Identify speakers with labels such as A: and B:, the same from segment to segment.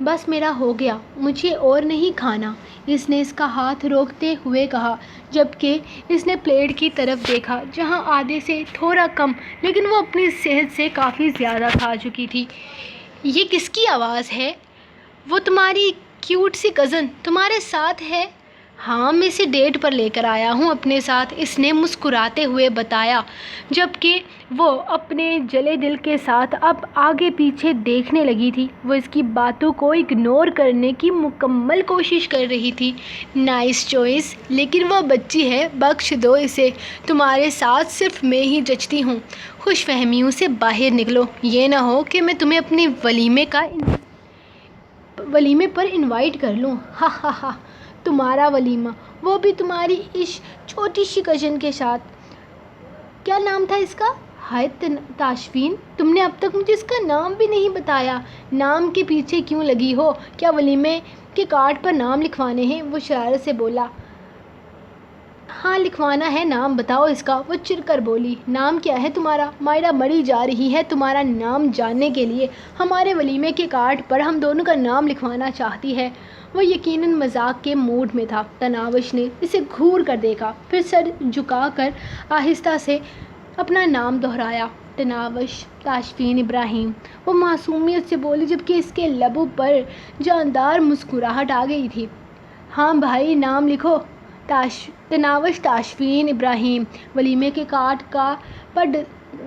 A: بس میرا ہو گیا، مجھے اور نہیں کھانا، اس نے اس کا ہاتھ روکتے ہوئے کہا، جبکہ اس نے پلیٹ کی طرف دیکھا جہاں آدھے سے تھوڑا کم لیکن وہ اپنی صحت سے کافی زیادہ کھا چکی تھی۔ یہ کس کی آواز ہے؟ وہ تمہاری کیوٹ سی کزن تمہارے ساتھ ہے؟ ہاں، میں اسے ڈیٹ پر لے کر آیا ہوں اپنے ساتھ، اس نے مسکراتے ہوئے بتایا، جبکہ وہ اپنے جلے دل کے ساتھ اب آگے پیچھے دیکھنے لگی تھی۔ وہ اس کی باتوں کو اگنور کرنے کی مکمل کوشش کر رہی تھی۔ نائس چوائس، لیکن وہ بچی ہے، بخش دو اسے، تمہارے ساتھ صرف میں ہی جچتی ہوں۔ خوش فہمیوں سے باہر نکلو، یہ نہ ہو کہ میں تمہیں اپنے ولیمے پر انوائٹ کر لوں۔ ہا ہا ہا، تمہارا ولیمہ، وہ بھی تمہاری اس چھوٹی سی کزن کے ساتھ۔ کیا نام تھا اس کا؟ ہائے تاشفین، تم نے اب تک مجھے اس کا نام بھی نہیں بتایا۔ نام کے پیچھے کیوں لگی ہو؟ کیا ولیمے کے کارڈ پر نام لکھوانے ہیں؟ وہ شرارت سے بولا۔ ہاں لکھوانا ہے، نام بتاؤ اس کا، وہ چڑ کر بولی۔ نام کیا ہے تمہارا؟ مائرا مری جا رہی ہے تمہارا نام جاننے کے لیے، ہمارے ولیمے کے کارڈ پر ہم دونوں کا نام لکھوانا چاہتی ہے۔ وہ یقیناً مذاق کے موڈ میں تھا۔ تناوش نے اسے گھور کر دیکھا، پھر سر جھکا کر آہستہ سے اپنا نام دہرایا، تناوش تاشفین ابراہیم۔ وہ معصومیت سے بولی جبکہ اس کے لبوں پر جاندار مسکراہٹ آ گئی تھی۔ ہاں بھائی، نام لکھو، تناوش تاشفین ابراہیم۔ ولیمے کے کارڈ پر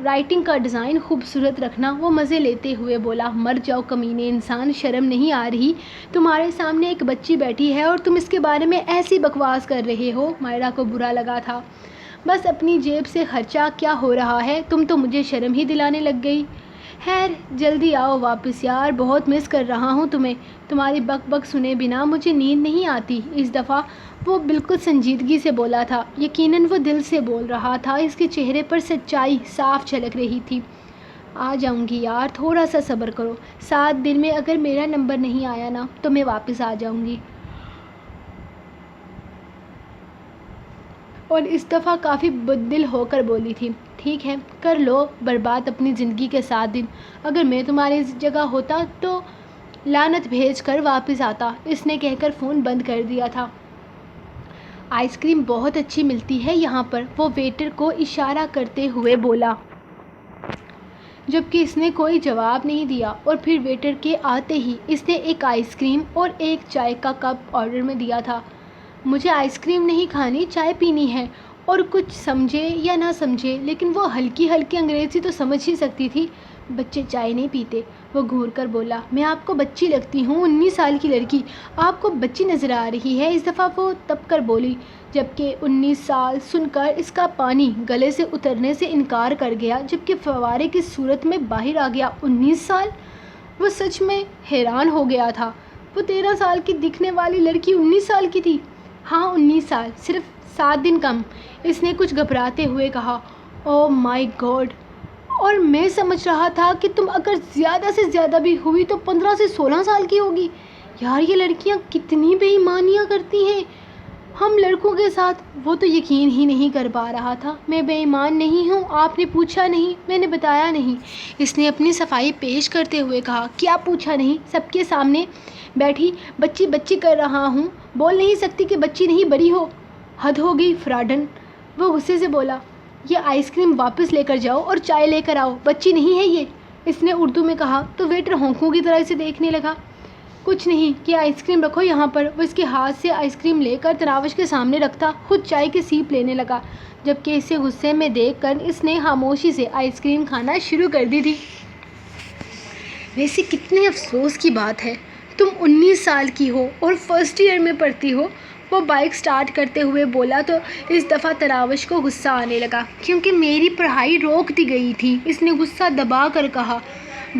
A: رائٹنگ کا ڈیزائن خوبصورت رکھنا، وہ مزے لیتے ہوئے بولا۔ مر جاؤ کمینے انسان، شرم نہیں آ رہی؟ تمہارے سامنے ایک بچی بیٹھی ہے اور تم اس کے بارے میں ایسی بکواس کر رہے ہو۔ مائرا کو برا لگا تھا۔ بس اپنی جیب سے خرچہ کیا ہو رہا ہے، تم تو مجھے شرم ہی دلانے لگ گئی۔ خیر، جلدی آؤ واپس یار، بہت مس کر رہا ہوں تمہیں۔ تمہاری بک بک سنے بنا مجھے نیند نہیں آتی۔ اس دفعہ وہ بالکل سنجیدگی سے بولا تھا، یقیناً وہ دل سے بول رہا تھا، اس کے چہرے پر سچائی صاف جھلک رہی تھی۔ آ جاؤں گی یار، تھوڑا سا صبر کرو، 7 دن میں اگر میرا نمبر نہیں آیا نا تو میں واپس آ جاؤں گی۔ اور اس دفعہ کافی بددل ہو کر بولی تھی، ٹھیک ہے، کر لو برباد اپنی زندگی کے 7 دن، اگر میں تمہاری جگہ ہوتا تو لعنت بھیج کر واپس آتا۔ اس نے کہہ کر فون بند کر دیا تھا۔ آئس کریم بہت اچھی ملتی ہے یہاں پر، وہ ویٹر کو اشارہ کرتے ہوئے بولا، جبکہ اس نے کوئی جواب نہیں دیا۔ اور پھر ویٹر کے آتے ہی اس نے ایک آئس کریم اور ایک چائے کا کپ آرڈر میں دیا تھا۔ مجھے آئس کریم نہیں کھانی، چائے پینی ہے۔ اور کچھ سمجھے یا نہ سمجھے لیکن وہ ہلکی ہلکی انگریزی تو سمجھ ہی سکتی تھی۔ بچے چائے نہیں پیتے، وہ گھور کر بولا۔ میں آپ کو بچی لگتی ہوں، 19 سال کی لڑکی آپ کو بچی نظر آ رہی ہے۔ اس دفعہ وہ تپ کر بولی، جبکہ 19 سال سن کر اس کا پانی گلے سے اترنے سے انکار کر گیا، جبکہ فوارے کی صورت میں باہر آ گیا۔ 19 سال! وہ سچ میں حیران ہو گیا تھا۔ وہ 13 سال کی دکھنے والی لڑکی 19 سال کی تھی۔ ہاں 19 سال، صرف 7 دن کم، اس نے کچھ گھبراتے ہوئے کہا۔ اوہ مائی گاڈ! اور میں سمجھ رہا تھا کہ تم اگر زیادہ سے زیادہ بھی ہوئی تو 15 سے 16 سال کی ہوگی۔ یار یہ لڑکیاں کتنی بے ایمانیاں کرتی ہیں ہم لڑکوں کے ساتھ۔ وہ تو یقین ہی نہیں کر پا رہا تھا۔ میں بے ایمان نہیں ہوں، آپ نے پوچھا نہیں، میں نے بتایا نہیں، اس نے اپنی صفائی پیش کرتے ہوئے کہا۔ کیا پوچھا نہیں؟ سب کے سامنے بیٹھی بچی بچی کر رہا ہوں، بول نہیں سکتی کہ بچی نہیں بڑی ہو؟ حد ہو گئی فراڈن! وہ غصے سے بولا۔ یہ آئس کریم واپس لے کر جاؤ اور چائے لے کر آؤ، بچی نہیں ہے یہ، اس نے اردو میں کہا تو ویٹر ہونکوں کی طرح اسے دیکھنے لگا۔ کچھ نہیں، یہ آئس کریم رکھو یہاں پر۔ وہ اس کے ہاتھ سے آئس کریم لے کر تناوش کے سامنے رکھتا خود چائے کی سیپ لینے لگا، جبکہ اسے غصے میں دیکھ کر اس نے خاموشی سے آئس کریم کھانا شروع کر دی تھی۔ ویسے کتنے افسوس کی بات ہے، تم 19 سال کی ہو اور فرسٹ ایئر میں پڑھتی ہو۔ وہ بائک سٹارٹ کرتے ہوئے بولا تو اس دفعہ تناوش کو غصہ آنے لگا، کیونکہ میری پڑھائی روک دی گئی تھی، اس نے غصہ دبا کر کہا۔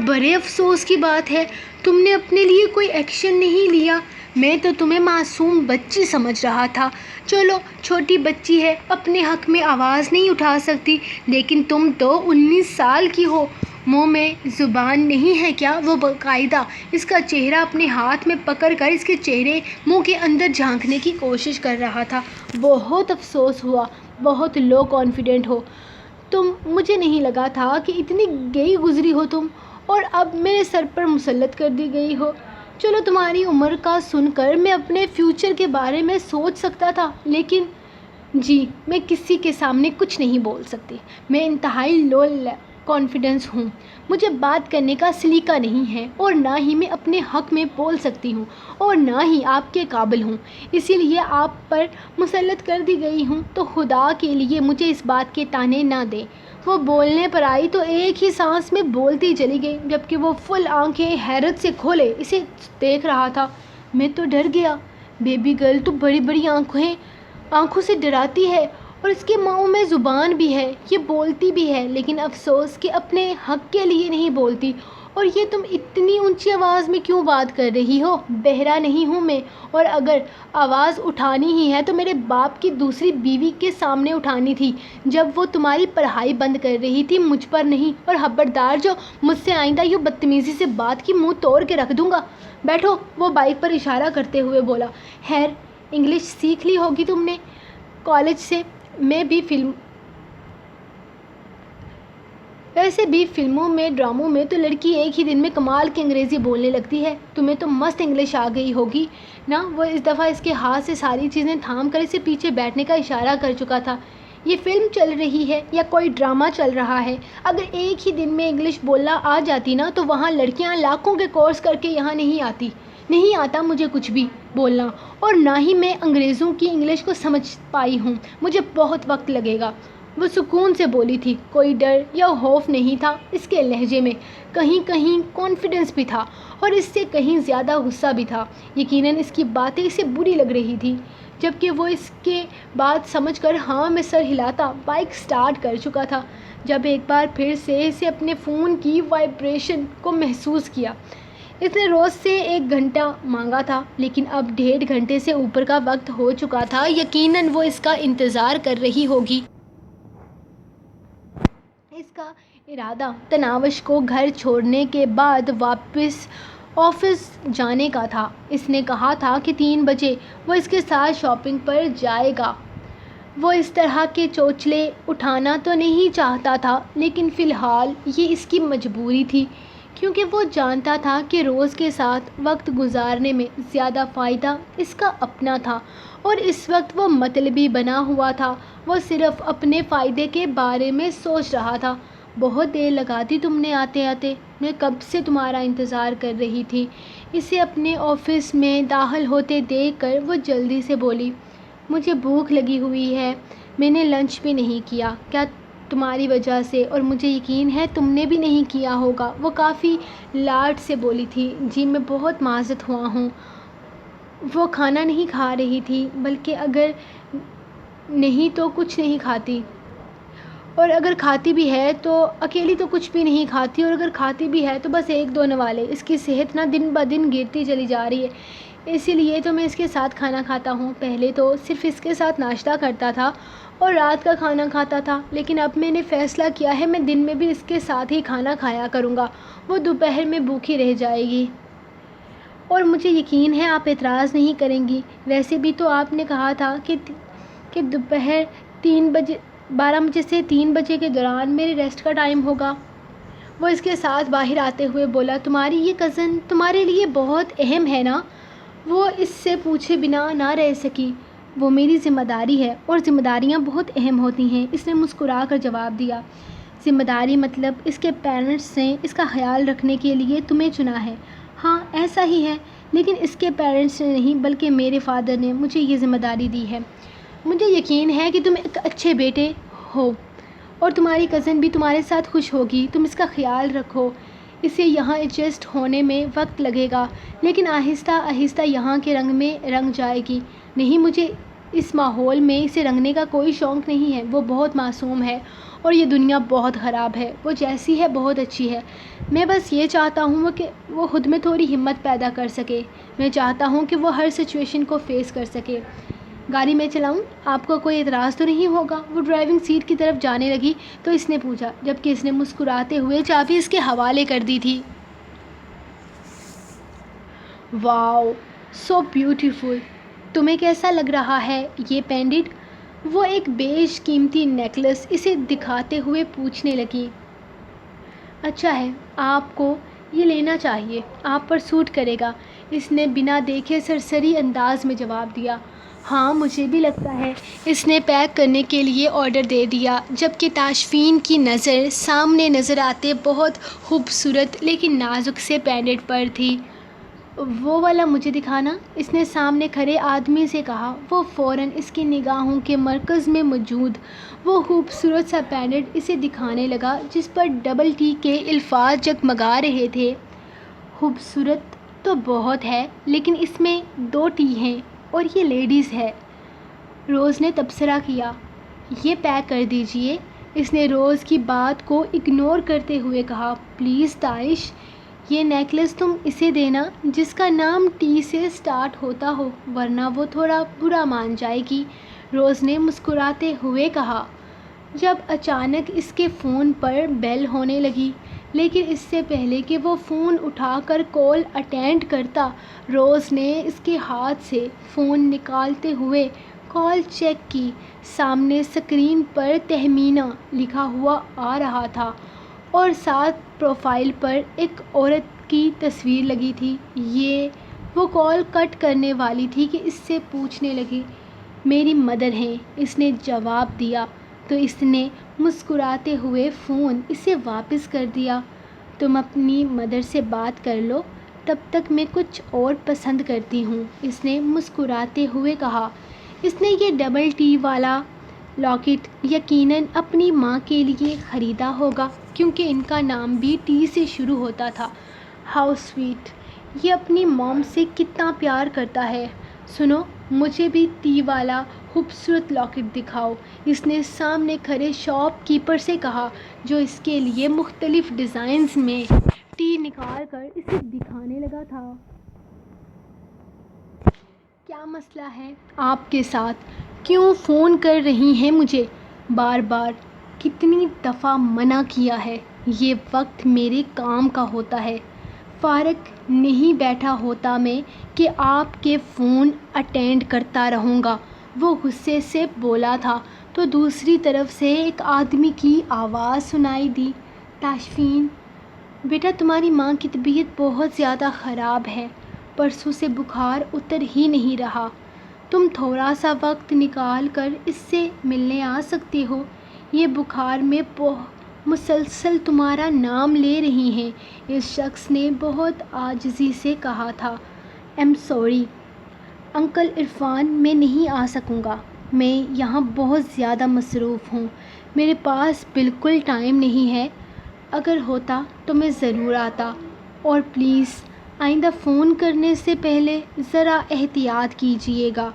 A: بڑے افسوس کی بات ہے، تم نے اپنے لیے کوئی ایکشن نہیں لیا، میں تو تمہیں معصوم بچی سمجھ رہا تھا۔ چلو چھوٹی بچی ہے، اپنے حق میں آواز نہیں اٹھا سکتی، لیکن تم تو 19 سال کی ہو، منہ میں زبان نہیں ہے کیا؟ وہ باقاعدہ اس کا چہرہ اپنے ہاتھ میں پکڑ کر اس کے چہرے منہ کے اندر جھانکنے کی کوشش کر رہا تھا۔ بہت افسوس ہوا، بہت لو کانفیڈنٹ ہو تم، مجھے نہیں لگا تھا کہ اتنی گئی گزری ہو تم، اور اب میرے سر پر مسلط کر دی گئی ہو۔ چلو تمہاری عمر کا سن کر میں اپنے فیوچر کے بارے میں سوچ سکتا تھا، لیکن جی میں کسی کے سامنے کچھ نہیں بول سکتی۔ میں انتہائی لو کانفیڈنس ہوں، مجھے بات کرنے کا سلیقہ نہیں ہے اور نہ ہی میں اپنے حق میں بول سکتی ہوں اور نہ ہی آپ کے قابل ہوں، اسی لیے آپ پر مسلط کر دی گئی ہوں۔ تو خدا کے لیے مجھے اس بات کے طعنے نہ دیں۔ وہ بولنے پر آئی تو ایک ہی سانس میں بولتی چلی گئی، جبکہ وہ فل آنکھیں حیرت سے کھولے اسے دیکھ رہا تھا۔ میں تو ڈر گیا، بیبی گرل تو بڑی بڑی آنکھوں سے ڈراتی ہے اور اس کے منہ میں زبان بھی ہے، یہ بولتی بھی ہے، لیکن افسوس کہ اپنے حق کے لیے نہیں بولتی۔ اور یہ تم اتنی اونچی آواز میں کیوں بات کر رہی ہو؟ بہرا نہیں ہوں میں، اور اگر آواز اٹھانی ہی ہے تو میرے باپ کی دوسری بیوی کے سامنے اٹھانی تھی، جب وہ تمہاری پڑھائی بند کر رہی تھی، مجھ پر نہیں۔ اور خبردار، جو مجھ سے آئندہ یوں بدتمیزی سے بات کی، منہ توڑ کے رکھ دوں گا۔ بیٹھو، وہ بائک پر اشارہ کرتے ہوئے بولا۔ خیر، انگلش سیکھ لی ہوگی تم نے کالج سے۔ ویسے بھی فلموں میں، ڈراموں میں تو لڑکی ایک ہی دن میں کمال کی انگریزی بولنے لگتی ہے، تمہیں تو مست انگلش آ گئی ہوگی نا۔ وہ اس دفعہ اس کے ہاتھ سے ساری چیزیں تھام کر اسے پیچھے بیٹھنے کا اشارہ کر چکا تھا۔ یہ فلم چل رہی ہے یا کوئی ڈرامہ چل رہا ہے؟ اگر ایک ہی دن میں انگلش بولنا آ جاتی نا تو وہاں لڑکیاں لاکھوں کے کورس کر کے یہاں نہیں آتی۔ نہیں آتا مجھے کچھ بھی بولنا، اور نہ ہی میں انگریزوں کی انگلش کو سمجھ پائی ہوں، مجھے بہت وقت لگے گا۔ وہ سکون سے بولی تھی، کوئی ڈر یا خوف نہیں تھا اس کے لہجے میں، کہیں کہیں کانفیڈنس بھی تھا اور اس سے کہیں زیادہ غصہ بھی تھا۔ یقیناً اس کی باتیں اسے بری لگ رہی تھی، جبکہ وہ اس کے بعد سمجھ کر ہاں میں سر ہلاتا بائک سٹارٹ کر چکا تھا، جب ایک بار پھر سے اسے اپنے فون کی وائبریشن کو محسوس کیا۔ اس نے روز سے 1 گھنٹہ مانگا تھا، لیکن اب 1.5 گھنٹے سے اوپر کا وقت ہو چکا تھا۔ یقیناً وہ اس کا انتظار کر رہی ہوگی۔ اس کا ارادہ تناوش کو گھر چھوڑنے کے بعد واپس آفس جانے کا تھا۔ اس نے کہا تھا کہ 3 بجے وہ اس کے ساتھ شاپنگ پر جائے گا۔ وہ اس طرح کے چوچلے اٹھانا تو نہیں چاہتا تھا، لیکن فی الحال یہ اس کی مجبوری تھی، کیونکہ وہ جانتا تھا کہ روز کے ساتھ وقت گزارنے میں زیادہ فائدہ اس کا اپنا تھا، اور اس وقت وہ مطلبی بنا ہوا تھا۔ وہ صرف اپنے فائدے کے بارے میں سوچ رہا تھا۔ بہت دیر لگا دی تم نے آتے آتے، میں کب سے تمہارا انتظار کر رہی تھی۔ اسے اپنے آفس میں داخل ہوتے دیکھ کر وہ جلدی سے بولی، مجھے بھوک لگی ہوئی ہے، میں نے لنچ بھی نہیں کیا۔ کیا تمہاری وجہ سے؟ اور مجھے یقین ہے تم نے بھی نہیں کیا ہوگا۔ وہ کافی لاڈ سے بولی تھی، جی میں بہت معذرت خواہ ہوں۔ وہ کھانا نہیں کھا رہی تھی، بلکہ اگر نہیں تو کچھ نہیں کھاتی، اور اگر کھاتی بھی ہے تو اکیلی تو کچھ بھی نہیں کھاتی، اور اگر کھاتی بھی ہے تو بس 1-2 نوالے۔ اس کی صحت نا دن بدن گرتی چلی جا رہی ہے، اسی لیے تو میں اس کے ساتھ کھانا کھاتا ہوں۔ پہلے تو صرف اس کے ساتھ ناشتہ کرتا تھا اور رات کا کھانا کھاتا تھا، لیکن اب میں نے فیصلہ کیا ہے میں دن میں بھی اس کے ساتھ ہی کھانا کھایا کروں گا۔ وہ دوپہر میں بھوکی رہ جائے گی، اور مجھے یقین ہے آپ اعتراض نہیں کریں گی۔ ویسے بھی تو آپ نے کہا تھا کہ دوپہر 12 بجے سے 3 بجے کے دوران میرے ریسٹ کا ٹائم ہوگا۔ وہ اس کے ساتھ باہر آتے ہوئے بولا، تمہاری یہ کزن تمہارے لیے بہت اہم ہے نا؟ وہ اس سے پوچھے بنا نہ رہ سکی۔ وہ میری ذمہ داری ہے، اور ذمہ داریاں بہت اہم ہوتی ہیں، اس نے مسکرا کر جواب دیا۔ ذمہ داری مطلب اس کے پیرنٹس نے اس کا خیال رکھنے کے لیے تمہیں چنا ہے۔ ہاں ایسا ہی ہے، لیکن اس کے پیرنٹس نے نہیں بلکہ میرے فادر نے مجھے یہ ذمہ داری دی ہے۔ مجھے یقین ہے کہ تم ایک اچھے بیٹے ہو، اور تمہاری کزن بھی تمہارے ساتھ خوش ہوگی۔ تم اس کا خیال رکھو، اسے یہاں ایڈجسٹ ہونے میں وقت لگے گا، لیکن آہستہ آہستہ یہاں کے رنگ میں رنگ جائے گی۔ نہیں، مجھے اس ماحول میں اسے رنگنے کا کوئی شوق نہیں ہے۔ وہ بہت معصوم ہے، اور یہ دنیا بہت خراب ہے۔ وہ جیسی ہے بہت اچھی ہے۔ میں بس یہ چاہتا ہوں کہ وہ خود میں تھوڑی ہمت پیدا کر سکے۔ میں چاہتا ہوں کہ وہ ہر سچویشن کو فیس کر سکے۔ گاڑی میں چلاؤں؟ آپ کو کوئی اعتراض تو نہیں ہوگا؟ وہ ڈرائیونگ سیٹ کی طرف جانے لگی تو اس نے پوچھا، جبکہ اس نے مسکراتے ہوئے چابی اس کے حوالے کر دی تھی۔ واو، سو بیوٹیفل! تمہیں کیسا لگ رہا ہے یہ پینڈنٹ؟ وہ ایک بیش قیمتی نیکلس اسے دکھاتے ہوئے پوچھنے لگی۔ اچھا ہے، آپ کو یہ لینا چاہیے، آپ پر سوٹ کرے گا۔ اس نے بنا دیکھے سرسری انداز میں جواب دیا۔ ہاں مجھے بھی لگتا ہے۔ اس نے پیک کرنے کے لیے آرڈر دے دیا، جبکہ تاشفین کی نظر سامنے نظر آتے بہت خوبصورت لیکن نازک سے پینڈنٹ پر تھی۔ وہ والا مجھے دکھانا، اس نے سامنے کھڑے آدمی سے کہا۔ وہ فوراً اس کی نگاہوں کے مرکز میں موجود وہ خوبصورت سا پینڈنٹ اسے دکھانے لگا جس پر ڈبل ٹی کے الفاظ جگمگا رہے تھے۔ خوبصورت تو بہت ہے، لیکن اس میں 2 ٹی ہیں اور یہ لیڈیز ہے۔ روز نے تبصرہ کیا۔ یہ پیک کر دیجئے۔ اس نے روز کی بات کو اگنور کرتے ہوئے کہا۔ پلیز تائش، یہ نیکلس تم اسے دینا جس کا نام ٹی سے سٹارٹ ہوتا ہو، ورنہ وہ تھوڑا برا مان جائے گی، روز نے مسکراتے ہوئے کہا۔ جب اچانک اس کے فون پر بیل ہونے لگی، لیکن اس سے پہلے کہ وہ فون اٹھا کر کال اٹینڈ کرتا، روز نے اس کے ہاتھ سے فون نکالتے ہوئے کال چیک کی۔ سامنے اسکرین پر تہمینہ لکھا ہوا آ رہا تھا اور ساتھ پروفائل پر ایک عورت کی تصویر لگی تھی۔ یہ وہ کال کٹ کرنے والی تھی کہ اس سے پوچھنے لگی، میری مدر ہیں، اس نے جواب دیا تو اس نے مسکراتے ہوئے فون اسے واپس کر دیا۔ تم اپنی مدر سے بات کر لو، تب تک میں کچھ اور پسند کرتی ہوں، اس نے مسکراتے ہوئے کہا۔ اس نے یہ ڈبل ٹی والا لاکٹ یقیناً اپنی ماں کے لیے خریدا ہوگا، کیونکہ ان کا نام بھی ٹی سے شروع ہوتا تھا۔ ہاؤ سویٹ، یہ اپنی موم سے کتنا پیار کرتا ہے۔ سنو، مجھے بھی ٹی والا خوبصورت لاکٹ دکھاؤ، اس نے سامنے کھڑے شاپ کیپر سے کہا، جو اس کے لیے مختلف ڈیزائنز میں ٹی نکال کر اسے دکھانے لگا تھا۔ کیا مسئلہ ہے آپ کے ساتھ؟ کیوں فون کر رہی ہیں مجھے بار بار؟ کتنی دفعہ منع کیا ہے، یہ وقت میرے کام کا ہوتا ہے، فارغ نہیں بیٹھا ہوتا میں کہ آپ کے فون اٹینڈ کرتا رہوں گا، وہ غصے سے بولا تھا تو دوسری طرف سے ایک آدمی کی آواز سنائی دی۔ تاشفین، بیٹا تمہاری ماں کی طبیعت بہت زیادہ خراب ہے، پرسوں سے بخار اتر ہی نہیں رہا، تم تھوڑا سا وقت نکال کر اس سے ملنے آ سکتے ہو؟ یہ بخار میں مسلسل تمہارا نام لے رہی ہیں، اس شخص نے بہت عاجزی سے کہا تھا۔ ایم سوری انکل عرفان، میں نہیں آ سکوں گا، میں یہاں بہت زیادہ مصروف ہوں، میرے پاس بالکل ٹائم نہیں ہے، اگر ہوتا تو میں ضرور آتا، اور پلیز آئندہ فون کرنے سے پہلے ذرا احتیاط کیجیے گا،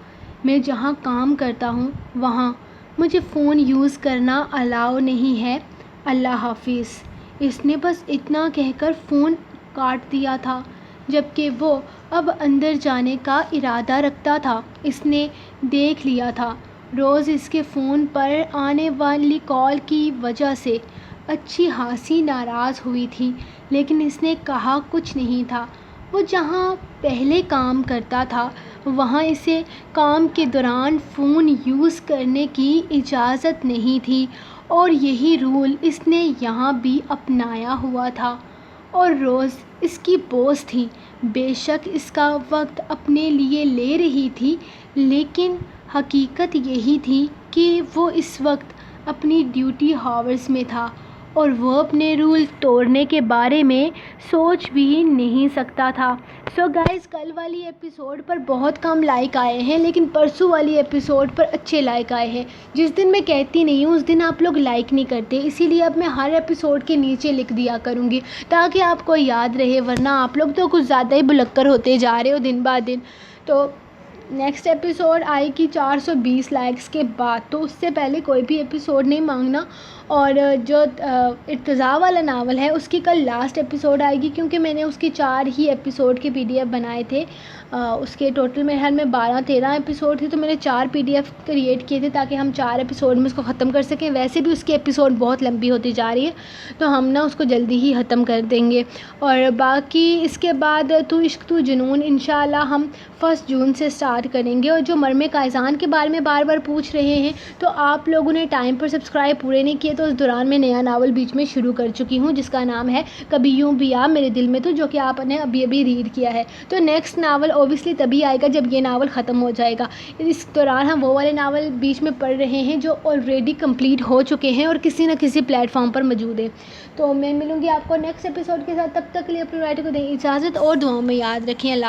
A: میں جہاں کام کرتا ہوں وہاں مجھے فون یوز کرنا الاؤ نہیں ہے، اللہ حافظ۔ اس نے بس اتنا کہہ کر فون کاٹ دیا تھا، جبکہ وہ اب اندر جانے کا ارادہ رکھتا تھا۔ اس نے دیکھ لیا تھا روز اس کے فون پر آنے والی کال کی وجہ سے اچھی خاصی ناراض ہوئی تھی، لیکن اس نے کہا کچھ نہیں تھا۔ وہ جہاں پہلے کام کرتا تھا وہاں اسے کام کے دوران فون یوز کرنے کی اجازت نہیں تھی، اور یہی رول اس نے یہاں بھی اپنایا ہوا تھا، اور روز اس کی باس تھی، بے شک اس کا وقت اپنے لیے لے رہی تھی، لیکن حقیقت یہی تھی کہ وہ اس وقت اپنی ڈیوٹی ہاورز میں تھا، اور وہ اپنے رول توڑنے کے بارے میں سوچ بھی نہیں سکتا تھا۔ سو گائز، کل والی ایپیسوڈ پر بہت کم لائک آئے ہیں، لیکن پرسوں والی ایپیسوڈ پر اچھے لائک آئے ہیں۔ جس دن میں کہتی نہیں ہوں اس دن آپ لوگ لائک نہیں کرتے، اسی لیے اب میں ہر ایپیسوڈ کے نیچے لکھ دیا کروں گی تاکہ آپ کو یاد رہے، ورنہ آپ لوگ تو کچھ زیادہ ہی بھلکر ہوتے جا رہے ہو دن بعد دن۔ تو نیکسٹ ایپیسوڈ آئے گی 420 لائکس کے بعد، تو اس سے پہلے کوئی بھی ایپیسوڈ نہیں مانگنا۔ اور جو ارتضیٰ والا ناول ہے اس کی کل لاسٹ ایپیسوڈ آئے گی، کیونکہ میں نے اس کی 4 ہی ایپیسوڈ کے PDF بنائے تھے، اس کے ٹوٹل میرے خیال میں 12-13 ایپیسوڈ تھے، تو میں نے 4 PDF کریٹ کیے تھے تاکہ ہم 4 ایپیسوڈ میں اس کو ختم کر سکیں۔ ویسے بھی اس کی ایپیسوڈ بہت لمبی ہوتی جا رہی ہے، تو ہم نا اس کو جلدی ہی ختم کر دیں گے۔ اور باقی اس کے بعد تو عشق تو جنون انشاءاللہ ہم 1 جون سے سٹارٹ کریں گے۔ اور جو مرم قائزان کے بارے میں بار بار پوچھ رہے ہیں، تو آپ لوگوں نے ٹائم پر سبسکرائب پورے نہیں کیے تو اس دوران میں نیا ناول بیچ میں شروع کر چکی ہوں جس کا نام ہے کبھی یوں بھی آپ میرے دل میں تو، جو کہ آپ نے ابھی ریڈ کیا ہے. تو نیکسٹ ناول اوبیسلی تبھی آئے گا جب یہ ناول ختم ہو جائے گا. اس دوران ہم وہ والے ناول بیچ میں پڑھ رہے ہیں جو آلریڈی کمپلیٹ ہو چکے ہیں اور کسی نہ کسی پلیٹ فارم پر موجود ہیں. تو میں ملوں گی آپ کو نیکسٹ ایپیسوڈ کے ساتھ. تب تک کے لیے اپنے رائٹر کو دیں اجازت اور دعاؤں میں یاد رکھیں. اللہ